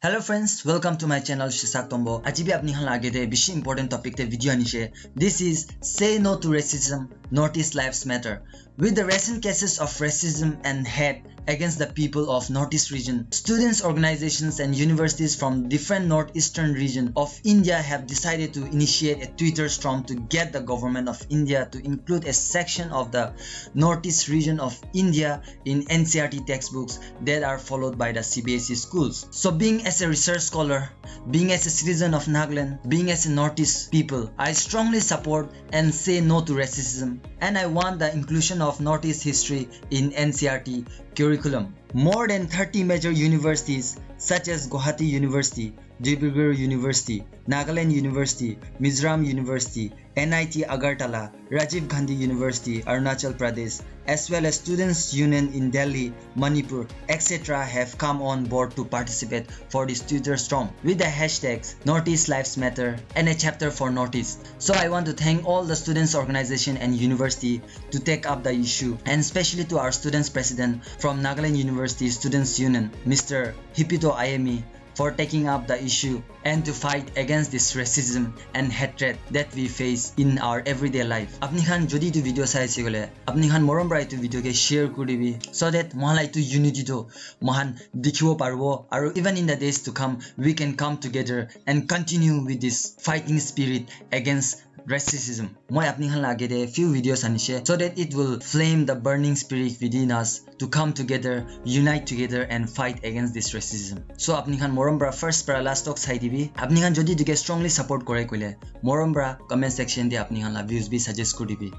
Hello friends, welcome to my channel Shisak Tombo. Ajibi apni han lage de bishi important topic te video anishe. This is Say No to Racism, Northeast Lives Matter. With the recent cases of racism and hate against the people of Northeast region, students, organizations and universities from different northeastern region of India have decided to initiate a Twitter storm to get the government of India to include a section of the Northeast region of India in NCERT textbooks that are followed by the CBSE schools. So being as a research scholar, being as a citizen of Nagaland, being as a Northeast people, I strongly support and say no to racism, and I want the inclusion of Northeast history in NCERT curriculum. More than 30 major universities such as Guwahati University, Dibrugarh University, Nagaland University, Mizoram University, NIT Agartala, Rajiv Gandhi University, Arunachal Pradesh, as well as Students' Union in Delhi, Manipur, etc. have come on board to participate for this Twitter storm with the hashtags Northeast Lives Matter and a chapter for Northeast. So I want to thank all the students, organization and university to take up the issue, and especially to our students president from Nagaland University Students' Union, Mr. Hipito Ayemi, for taking up the issue and to fight against this racism and hatred that we face in our everyday life. Apni khan jodi tu video saisi gole apni khan morom brai tu video ke share kuribi so that mahalai tu unity to mahan dikhibo parbo aru even in the days to come we can come together and continue with this fighting spirit against racism. Moi apni khan lage de few videos anishe so that it will flame the burning spirit within us to come together, unite together and fight against this racism. So apni khan morom bra first para last talk sai dibi. Apni khan jodi duke strongly support kore koile morom bra comment section de apni khan la views bi suggest koribi.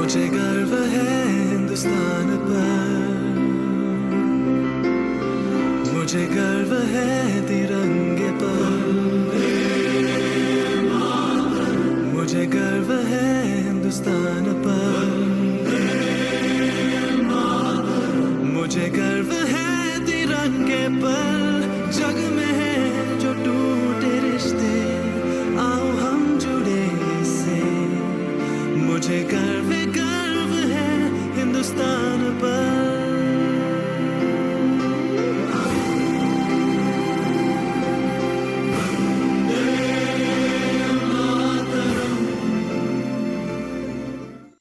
मुझे गर्व है हिंदुस्तान पर, मुझे गर्व है तिरंगे पर, मुझे गर्व है हिंदुस्तान पर, मुझे गर्व है तिरंगे पर। जग में है जो टूटे रिश्ते, आओ हम जुड़े इससे। मुझे गर्व है हिंदुस्तान पर।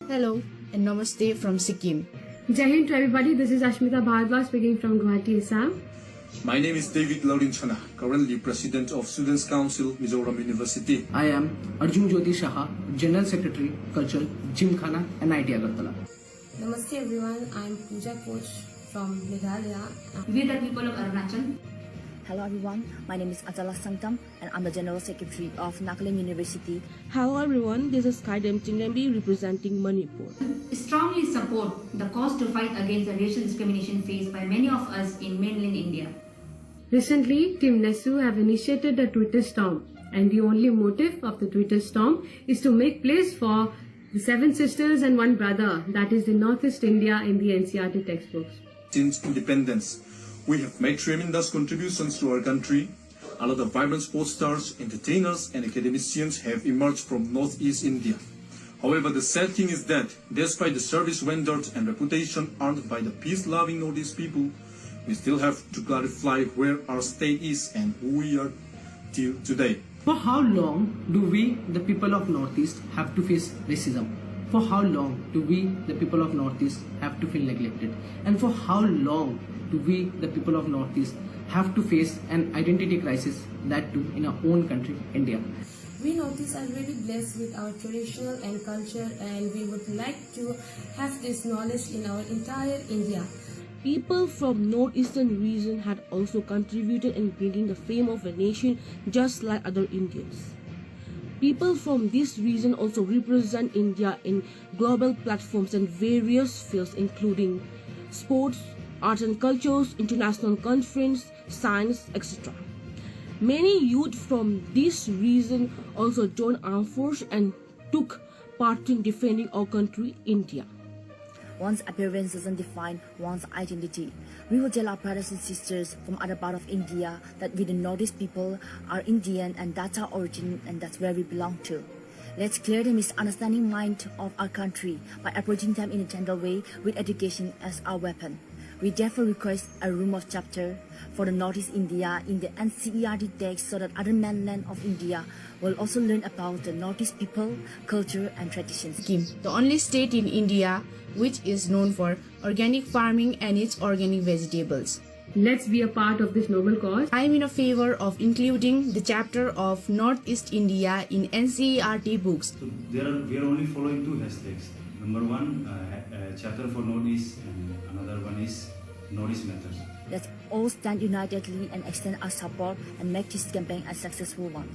Hello and namaste from Sikkim. Jai Hind to everybody. This is Ashmita Bhardwaj speaking from Guwahati, Assam. My name is David Laurinchana, currently President of Students' Council, Mizoram University. I am Arjun Jyoti Shaha, General Secretary, Culture, Gymkhana, NIT Agartala. Namaste everyone, I am Pooja Koch from Meghalaya. We the people of Arunachal. Hello everyone, my name is Atala Sangtam and I'm the General Secretary of Nagaland University. Hello everyone, this is Kaidem Chingambi representing Manipur. Strongly support the cause to fight against the racial discrimination faced by many of us in mainland India. Recently, Team Nesu have initiated a Twitter storm, and the only motive of the Twitter storm is to make place for the 7 sisters and 1 brother, that is the Northeast India in the NCERT textbooks. Since independence, we have made tremendous contributions to our country. A lot of vibrant sports stars, entertainers and academicians have emerged from Northeast India. However, the sad thing is that, despite the service rendered and reputation earned by the peace-loving Northeast people, we still have to clarify where our state is and who we are till today. For how long do we, the people of Northeast, have to face racism? For how long do we, the people of Northeast, have to feel neglected? And for how long do we, the people of Northeast, have to face an identity crisis, that too in our own country, India? We Northeast are really blessed with our traditional and culture, and we would like to have this knowledge in our entire India. People from northeastern region had also contributed in bringing the fame of the nation just like other Indians. People from this region also represent India in global platforms and various fields including sports, arts and cultures, international conference, science, etc. Many youth from this region also joined armed force and took part in defending our country, India. One's appearance doesn't define one's identity. We will tell our brothers and sisters from other part of India that we the Northeast people are Indian and that's our origin and that's where we belong to. Let's clear the misunderstanding mind of our country by approaching them in a gentle way with education as our weapon. We therefore request a room of chapter for the Northeast India in the NCERT text so that other mainland of India will also learn about the Northeast people, culture and traditions. Sikkim, the only state in India which is known for organic farming and its organic vegetables. Let's be a part of this noble cause. I am in a favor of including the chapter of Northeast India in NCERT books. So we are only following two hashtags. Number one, chapter for Northeast, and another one is Northeast Matters. Let's all stand unitedly and extend our support and make this campaign a successful one.